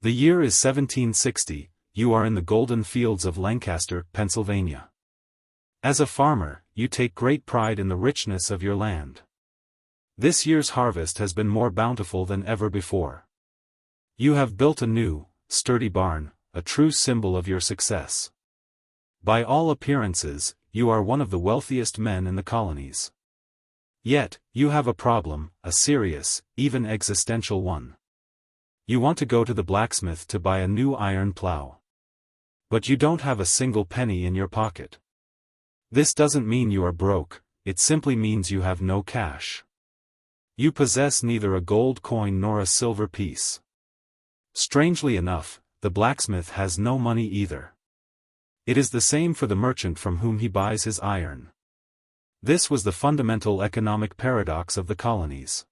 The year is 1760, you are in the golden fields of Lancaster, Pennsylvania. As a farmer, you take great pride in the richness of your land. This year's harvest has been more bountiful than ever before. You have built a new, sturdy barn, a true symbol of your success. By all appearances, you are one of the wealthiest men in the colonies. Yet, you have a problem, a serious, even existential one. You want to go to the blacksmith to buy a new iron plow. But you don't have a single penny in your pocket. This doesn't mean you are broke, it simply means you have no cash. You possess neither a gold coin nor a silver piece. Strangely enough, the blacksmith has no money either. It is the same for the merchant from whom he buys his iron. This was the fundamental economic paradox of the colonies.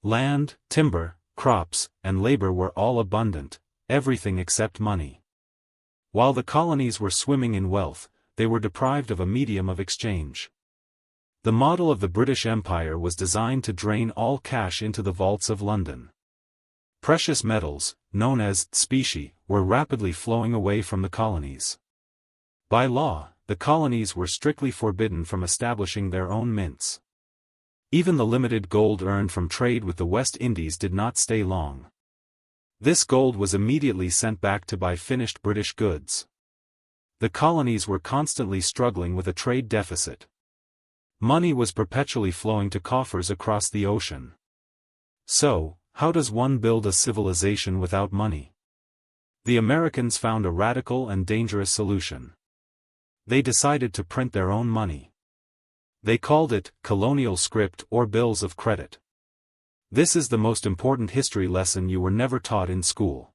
Land, timber, crops, and labor were all abundant, everything except money. While the colonies were swimming in wealth, they were deprived of a medium of exchange. The model of the British Empire was designed to drain all cash into the vaults of London. Precious metals, known as specie, were rapidly flowing away from the colonies. By law, the colonies were strictly forbidden from establishing their own mints. Even the limited gold earned from trade with the West Indies did not stay long. This gold was immediately sent back to buy finished British goods. The colonies were constantly struggling with a trade deficit. Money was perpetually flowing to coffers across the ocean. So, how does one build a civilization without money? The Americans found a radical and dangerous solution. They decided to print their own money. They called it colonial script or bills of credit. This is the most important history lesson you were never taught in school.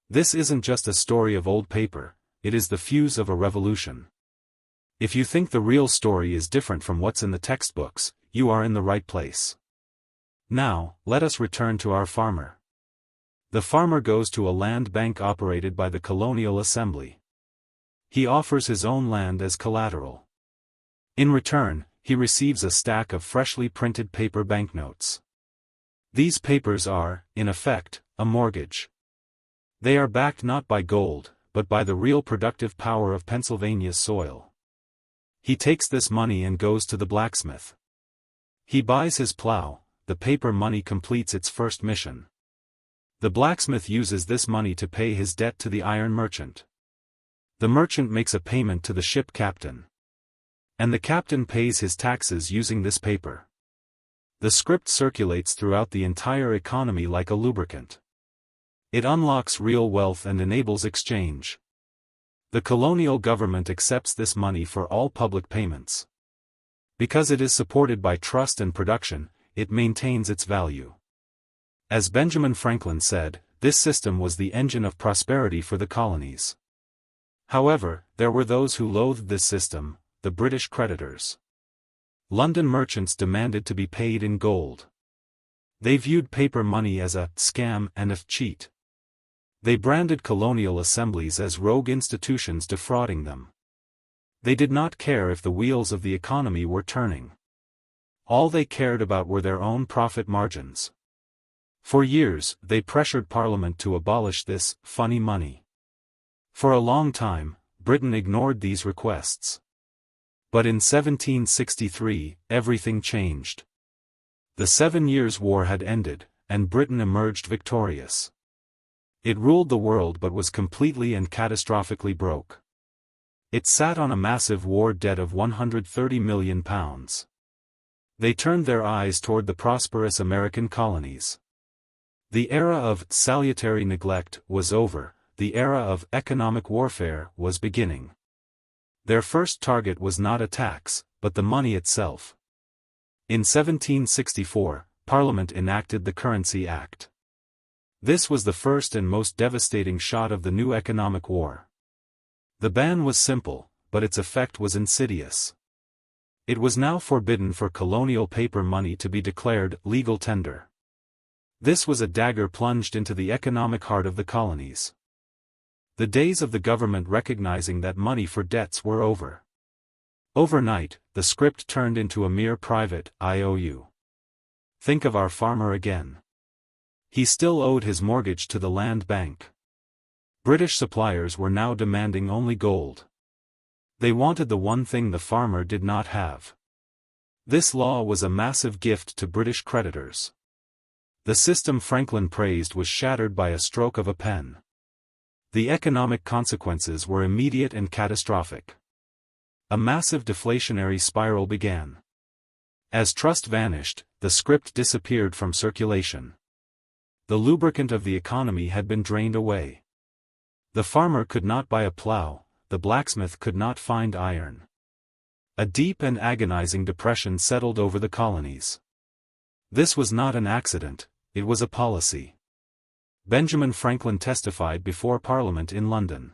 This isn't just a story of old paper, it is the fuse of a revolution. If you think the real story is different from what's in the textbooks, you are in the right place. Now, let us return to our farmer. The farmer goes to a land bank operated by the Colonial Assembly. He offers his own land as collateral. In return, he receives a stack of freshly printed paper banknotes. These papers are, in effect, a mortgage. They are backed not by gold, but by the real productive power of Pennsylvania's soil. He takes this money and goes to the blacksmith. He buys his plow, the paper money completes its first mission. The blacksmith uses this money to pay his debt to the iron merchant. The merchant makes a payment to the ship captain. And the captain pays his taxes using this paper. The script circulates throughout the entire economy like a lubricant. It unlocks real wealth and enables exchange. The colonial government accepts this money for all public payments. Because it is supported by trust and production, it maintains its value. As Benjamin Franklin said, this system was the engine of prosperity for the colonies. However, there were those who loathed this system, the British creditors. London merchants demanded to be paid in gold. They viewed paper money as a scam and a cheat. They branded colonial assemblies as rogue institutions defrauding them. They did not care if the wheels of the economy were turning. All they cared about were their own profit margins. For years, they pressured Parliament to abolish this funny money. For a long time, Britain ignored these requests. But in 1763, everything changed. The 7 Years' War had ended, and Britain emerged victorious. It ruled the world but was completely and catastrophically broke. It sat on a massive war debt of £130 million. They turned their eyes toward the prosperous American colonies. The era of salutary neglect was over, the era of economic warfare was beginning. Their first target was not a tax, but the money itself. In 1764, Parliament enacted the Currency Act. This was the first and most devastating shot of the new economic war. The ban was simple, but its effect was insidious. It was now forbidden for colonial paper money to be declared legal tender. This was a dagger plunged into the economic heart of the colonies. The days of the government recognizing that money for debts were over. Overnight, the script turned into a mere private IOU. Think of our farmer again. He still owed his mortgage to the land bank. British suppliers were now demanding only gold. They wanted the one thing the farmer did not have. This law was a massive gift to British creditors. The system Franklin praised was shattered by a stroke of a pen. The economic consequences were immediate and catastrophic. A massive deflationary spiral began. As trust vanished, the scrip disappeared from circulation. The lubricant of the economy had been drained away. The farmer could not buy a plow, the blacksmith could not find iron. A deep and agonizing depression settled over the colonies. This was not an accident, it was a policy. Benjamin Franklin testified before Parliament in London.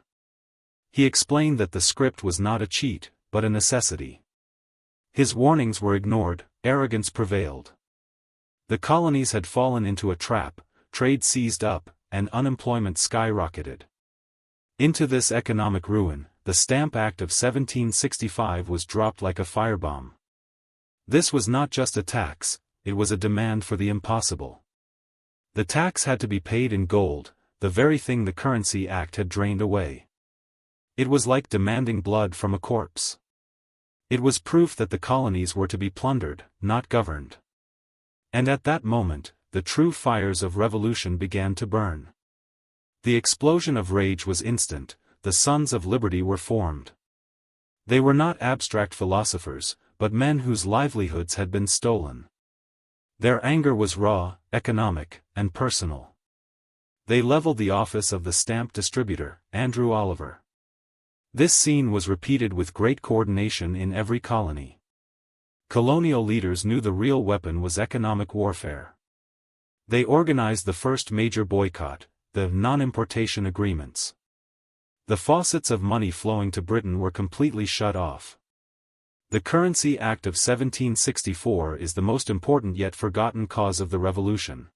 He explained that the scrip was not a cheat, but a necessity. His warnings were ignored, arrogance prevailed. The colonies had fallen into a trap, trade seized up, and unemployment skyrocketed. Into this economic ruin, the Stamp Act of 1765 was dropped like a firebomb. This was not just a tax, it was a demand for the impossible. The tax had to be paid in gold, the very thing the Currency Act had drained away. It was like demanding blood from a corpse. It was proof that the colonies were to be plundered, not governed. And at that moment, the true fires of revolution began to burn. The explosion of rage was instant, the Sons of Liberty were formed. They were not abstract philosophers, but men whose livelihoods had been stolen. Their anger was raw, economic, and personal. They leveled the office of the stamp distributor, Andrew Oliver. This scene was repeated with great coordination in every colony. Colonial leaders knew the real weapon was economic warfare. They organized the first major boycott, the non-importation agreements. The faucets of money flowing to Britain were completely shut off. The Currency Act of 1764 is the most important yet forgotten cause of the revolution.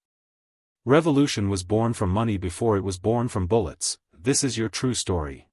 Revolution was born from money before it was born from bullets. This is your true story.